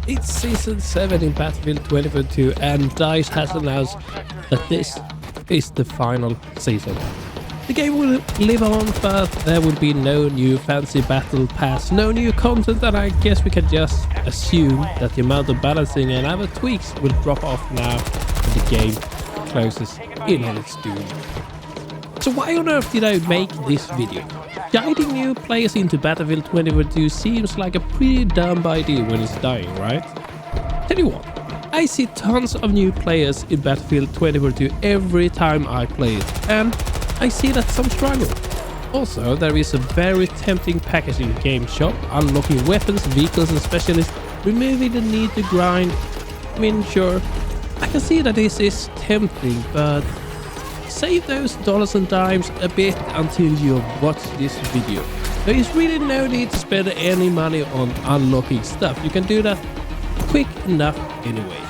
It's Season 7 in Battlefield 2042 and DICE has announced that this is the final season. The game will live on, but there will be no new fancy battle pass, no new content, and I guess we can just assume that the amount of balancing and other tweaks will drop off now that the game closes in on its doom. So why on earth did I make this video? Guiding new players into Battlefield 2042 seems like a pretty dumb idea when it's dying, right? Tell you what, I see tons of new players in Battlefield 2042 every time I play it, and I see that some struggle. Also, there is a very tempting package in the game shop, unlocking weapons, vehicles and specialists, removing the need to grind. I mean, sure, I can see that this is tempting, but save those dollars and dimes a bit until you watch this video. There is really no need to spend any money on unlocking stuff. You can do that quick enough anyway.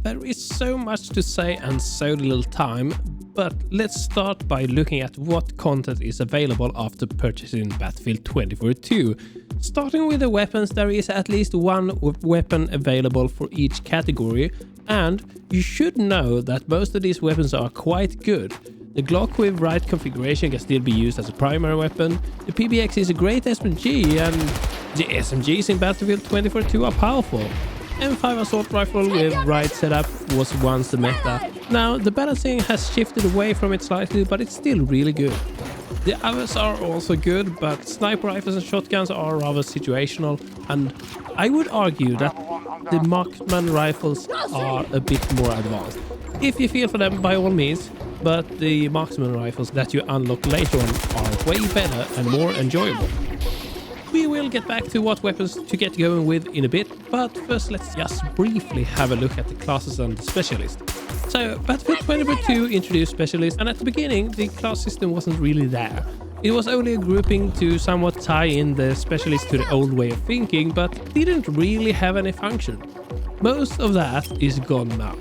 There is so much to say and so little time, but let's start by looking at what content is available after purchasing Battlefield 2042. Starting with the weapons, there is at least one weapon available for each category, and you should know that most of these weapons are quite good. The Glock with right configuration can still be used as a primary weapon, the PBX is a great SMG, and the SMGs in Battlefield 2042 are powerful. M5 assault rifle with right setup was once the meta. Now the balancing has shifted away from it slightly, but it's still really good. The others are also good, but sniper rifles and shotguns are rather situational, and I would argue that the marksman rifles are a bit more advanced. If you feel for them, by all means, but the marksman rifles that you unlock later on are way better and more enjoyable. We will get back to what weapons to get going with in a bit, but first let's just briefly have a look at the classes and the specialists. So, Battlefield 2042 introduced specialists, and at the beginning the class system wasn't really there. It was only a grouping to somewhat tie in the specialists to the old way of thinking, but didn't really have any function. Most of that is gone now.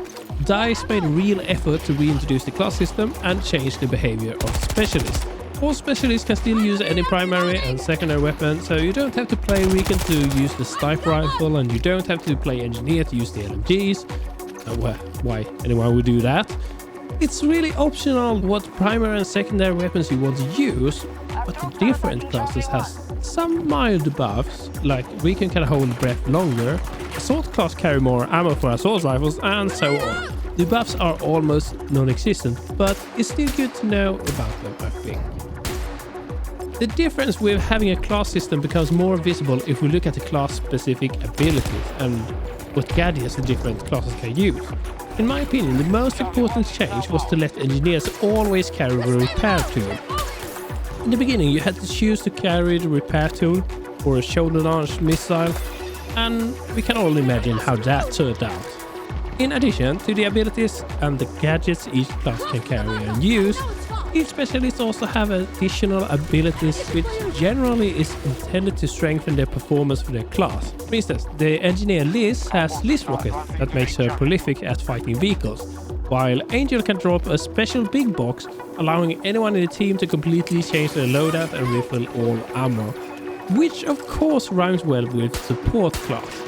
DICE made a real effort to reintroduce the class system and change the behavior of specialists. All specialists can still use any primary and secondary weapon, so you don't have to play Recon to use the sniper rifle, and you don't have to play engineer to use the SMGs. Well, why anyone would do that? It's really optional what primary and secondary weapons you want to use, but the different classes has some mild buffs, like Recon can hold breath longer, Assault class carry more ammo for assault rifles, and so on. The buffs are almost non-existent, but it's still good to know about them, I think. The difference with having a class system becomes more visible if we look at the class-specific abilities and what gadgets the different classes can use. In my opinion, the most important change was to let engineers always carry a repair tool. In the beginning, you had to choose to carry the repair tool or a shoulder-launched missile, and we can all imagine how that turned out. In addition to the abilities and the gadgets each class can carry and use, each specialist also have additional abilities which generally is intended to strengthen their performance for their class. For instance, the engineer Liz has Liz Rocket that makes her prolific at fighting vehicles, while Angel can drop a special big box allowing anyone in the team to completely change their loadout and refill all ammo, which of course rhymes well with support class.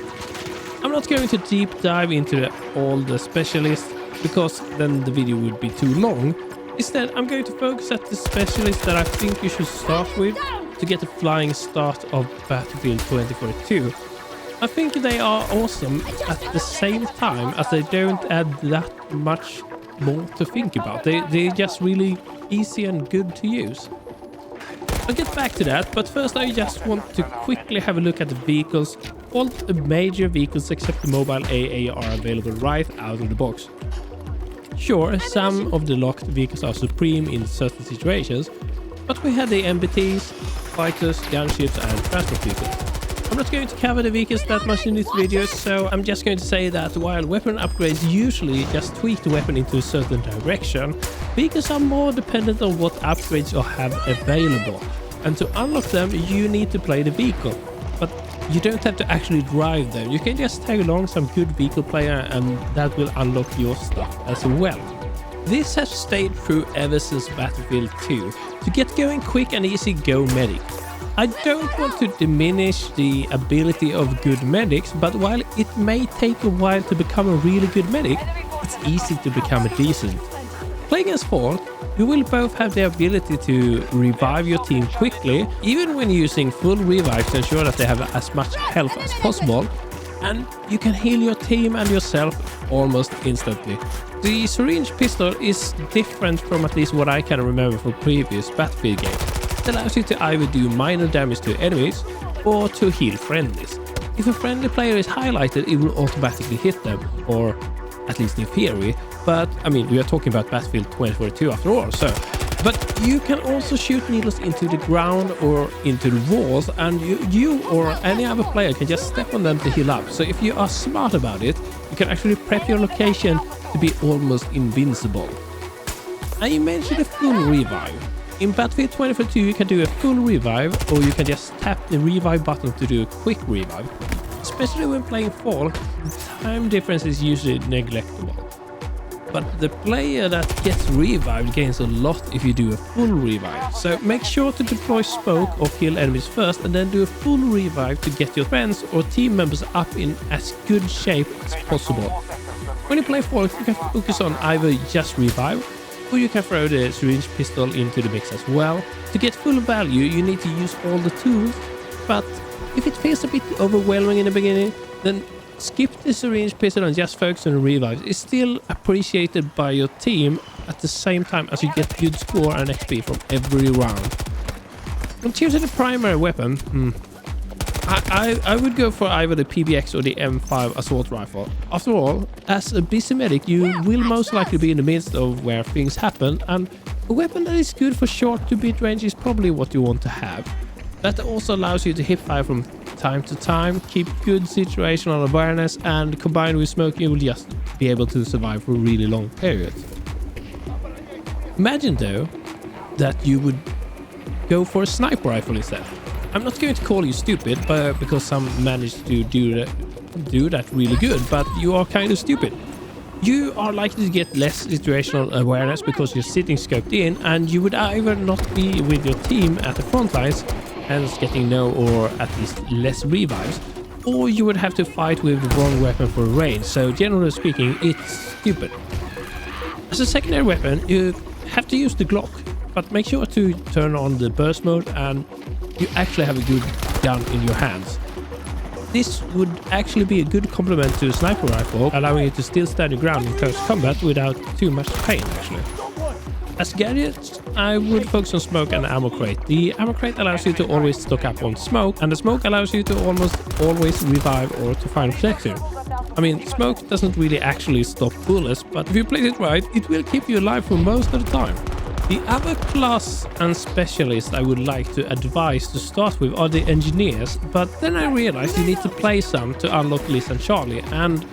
I'm not going to deep dive into all the specialists because then the video would be too long. Instead, I'm going to focus at the specialists that I think you should start with to get a flying start of Battlefield 2042. I think they are awesome at the same time as they don't add that much more to think about. They're just really easy and good to use. I'll get back to that, but first I just want to quickly have a look at the vehicles. All the major vehicles except the mobile AA are available right out of the box. Sure, some of the locked vehicles are supreme in certain situations, but we had the MBTs, fighters, gunships and transport vehicles. I'm not going to cover the vehicles that much in this video, so I'm just going to say that while weapon upgrades usually just tweak the weapon into a certain direction, vehicles are more dependent on what upgrades you have available, and to unlock them you need to play the vehicle. But you don't have to actually drive them, you can just tag along some good vehicle player and that will unlock your stuff as well. This has stayed true ever since Battlefield 2, to get going quick and easy, go medic. I don't want to diminish the ability of good medics, but while it may take a while to become a really good medic, it's easy to become a decent. Playing as Fall, you will both have the ability to revive your team quickly, even when using full revive to ensure that they have as much health as possible, and you can heal your team and yourself almost instantly. The syringe pistol is different from at least what I can remember from previous Battlefield games. It allows you to either do minor damage to enemies or to heal friendlies. If a friendly player is highlighted, it will automatically hit them, or at least in theory. But I mean, we are talking about Battlefield 2042 after all, so. But you can also shoot needles into the ground or into the walls, and you or any other player can just step on them to heal up. So if you are smart about it, you can actually prep your location to be almost invincible. And you mentioned a full revive. In Battlefield 2042 you can do a full revive, or you can just tap the revive button to do a quick revive. Especially when playing Fall, the time difference is usually neglectable. But the player that gets revived gains a lot if you do a full revive. So make sure to deploy smoke or kill enemies first, and then do a full revive to get your friends or team members up in as good shape as possible. When you play Fall, you can focus on either just revive, or you can throw the syringe pistol into the mix as well. To get full value, you need to use all the tools, but if it feels a bit overwhelming in the beginning, then skip the syringe pistol and just focus on the revives. It's still appreciated by your team at the same time as you get good score and XP from every round. When choosing the primary weapon, I would go for either the PBX or the M5 assault rifle. After all, as a busy medic, you will most likely be in the midst of where things happen, and a weapon that is good for short to mid range is probably what you want to have. That also allows you to hip fire from time to time, keep good situational awareness, and combined with smoke you will just be able to survive for really long periods. Imagine though that you would go for a sniper rifle instead. I'm not going to call you stupid, but because some managed to do that really good, but you are kind of stupid. You are likely to get less situational awareness because you're sitting scoped in, and you would either not be with your team at the front lines, hence getting no or at least less revives, or you would have to fight with the wrong weapon for range. So generally speaking, it's stupid. As a secondary weapon, you have to use the Glock, but make sure to turn on the burst mode and you actually have a good gun in your hands. This would actually be a good complement to a sniper rifle, allowing you to still stand your ground in close combat without too much pain actually. As gadgets, I would focus on smoke and ammo crate. The ammo crate allows you to always stock up on smoke, and the smoke allows you to almost always revive or to find protection. I mean, smoke doesn't really actually stop bullets, but if you place it right, it will keep you alive for most of the time. The other class and specialist I would like to advise to start with are the engineers, but then I realized you need to play some to unlock Liz and Charlie, and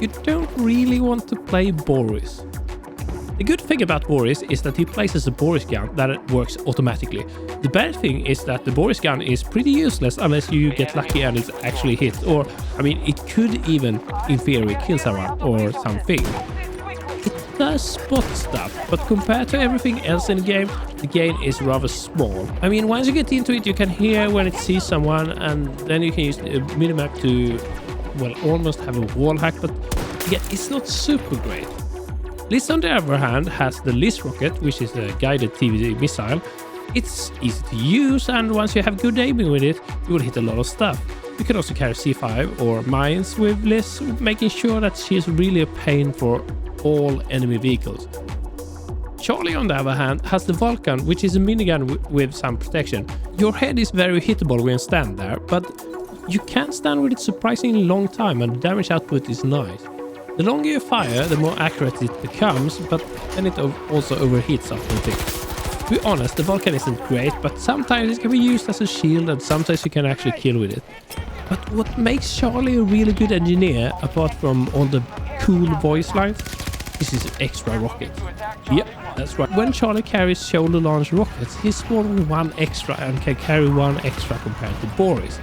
you don't really want to play Boris. The good thing about Boris is that he places a Boris gun that works automatically. The bad thing is that the Boris gun is pretty useless unless you get lucky and it actually hits, or I mean it could even in theory kill someone or something. It does spot stuff, but compared to everything else in the game is rather small. I mean, once you get into it, you can hear when it sees someone, and then you can use the minimap to, well, almost have a wall hack, but yeah, it's not super great. Liz, on the other hand, has the Liz rocket, which is a guided TV missile. It's easy to use, and once you have good aiming with it, you will hit a lot of stuff. You can also carry C5 or mines with Liz, making sure that she is really a pain for all enemy vehicles. Charlie, on the other hand, has the Vulcan, which is a minigun with some protection. Your head is very hittable when you stand there, but you can stand with it surprisingly long time, and the damage output is nice. The longer you fire, the more accurate it becomes, but then it also overheats after a bit. To be honest, the Vulcan isn't great, but sometimes it can be used as a shield, and sometimes you can actually kill with it. But what makes Charlie a really good engineer, apart from all the cool voice lines, is his extra rocket. Yep, that's right. When Charlie carries shoulder launch rockets, he's spawning one extra and can carry one extra compared to Boris.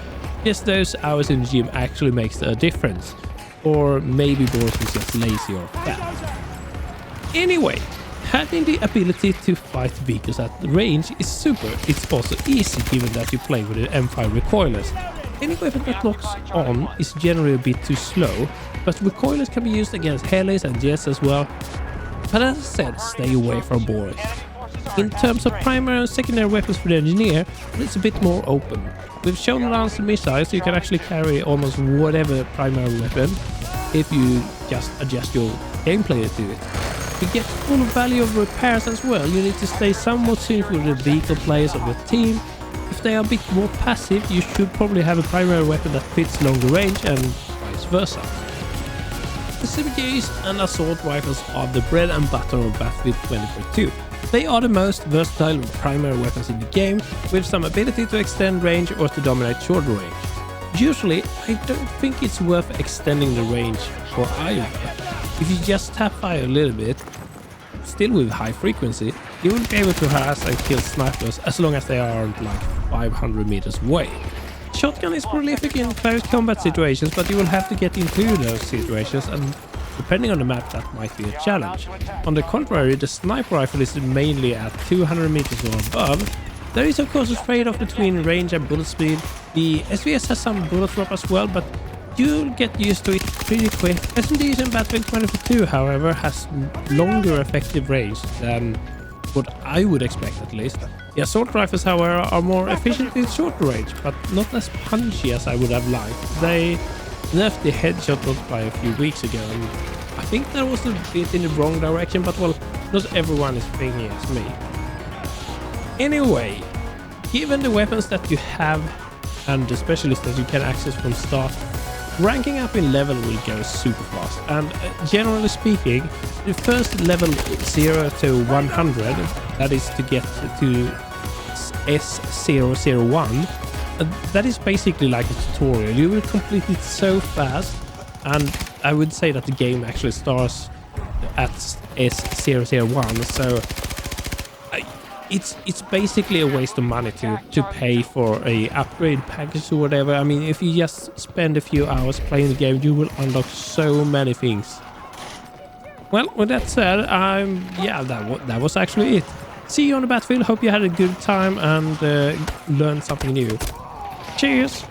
Yes, those hours in the gym actually makes a difference. Or maybe Boris is just lazy or fat. Anyway, Having the ability to fight vehicles at range is super. It's also easy given that you play with the M5 recoilers. Any weapon that locks on is generally a bit too slow, but recoilers can be used against helis and jets as well. But as I said, stay away from boring. In terms of primary and secondary weapons for the engineer, it's a bit more open. We've shown Lance missiles, so you can actually carry almost whatever primary weapon if you just adjust your gameplay to it. To get full value of repairs as well, you need to stay somewhat synced with the vehicle players of your team. If they are a bit more passive, you should probably have a primary weapon that fits longer range and vice versa. The SMGs and assault rifles are the bread and butter of Battlefield 2042. They are the most versatile primary weapons in the game, with some ability to extend range or to dominate shorter range. Usually, I don't think it's worth extending the range for either. If you just tap fire a little bit, still with high frequency, you will be able to harass and kill snipers as long as they aren't like 500 meters away. Shotgun is prolific in close combat situations, but you will have to get into those situations, and depending on the map that might be a challenge. On the contrary, the sniper rifle is mainly at 200 meters or above. There is of course a trade-off between range and bullet speed. The SVS has some bullet drop as well, but you'll get used to it pretty quick. SMGs in Battlefield 2042, however, has longer effective range than what I would expect at least. The assault rifles, however, are more efficient in shorter range, but not as punchy as I would have liked. They nerfed the headshot multiplier a few weeks ago, and I think that was a bit in the wrong direction, but well, not everyone is thinking as me. Anyway, given the weapons that you have and the specialists that you can access from start, ranking up in level will go super fast, and generally speaking, the first level 0 to 100, that is to get to S001, that is basically like a tutorial. You will complete it so fast, and I would say that the game actually starts at S001, so it's basically a waste of money to pay for a upgrade package or whatever. I mean, if you just spend a few hours playing the game, you will unlock so many things. Well, with that said, yeah, that was actually it. See you on the battlefield. Hope you had a good time and learned something new. Cheers!